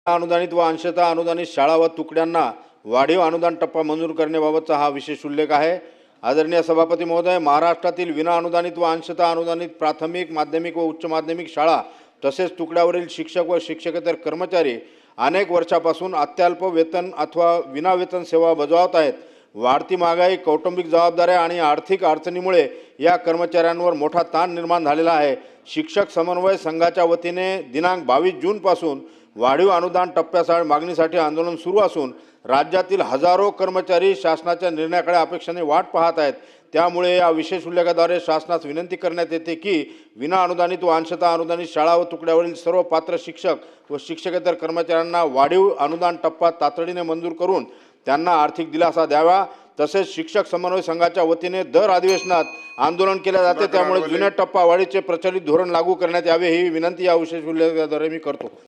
अनुदानित व अंशतः अनुदानित शाळा व तुकड्यांना वाढीव अनुदान टप्पा मंजूर करण्याबाबतचा हा विशेष उल्लेख आहे। आदरणीय सभापती महोदय, महाराष्ट्रातील विना अनुदानित व अंशतः अनुदानित प्राथमिक, माध्यमिक व उच्च माध्यमिक शाळा तसेच तुकड्यावरील शिक्षक व शिक्षकेतर कर्मचारी अनेक वर्षापासून अत्यल्प वेतन अथवा विना वेतन सेवा बजावत आहेत। वाढती महागाई, कौटुंबिक जबाबदाऱ्या आणि आर्थिक अडचणीमुळे या कर्मचाऱ्यांवर मोठा ताण निर्माण झालेला आहे। शिक्षक समन्वय संघाच्या वतीने दिनांक 22 जून पासून वाढीव अनुदान टप्प्यासाठी मागणीसाठी आंदोलन सुरू असून राज्यातील हजारो कर्मचारी शासनाच्या निर्णयाकडे अपेक्षेने वाट पाहत आहेत। त्यामुळे या विशेष उल्लेखाद्वारे शासनास विनंती करण्यात येते की विना अनुदानित व अंशतः अनुदानित शाळा व तुकड्यावरील सर्व पात्र शिक्षक व शिक्षकेतर कर्मचाऱ्यांना वाढीव अनुदान टप्पा तातडीने मंजूर करून त्यांना आर्थिक दिलासा द्यावा। तसेच शिक्षक समन्वय संघाच्या वतीने दर अधिवेशनात आंदोलन केले जाते, त्यामुळे जुन्या टप्पा वाढीचे प्रचलित धोरण लागू करण्यात यावे ही विनंती या विशेष उल्लेखाद्वारे मी करतो।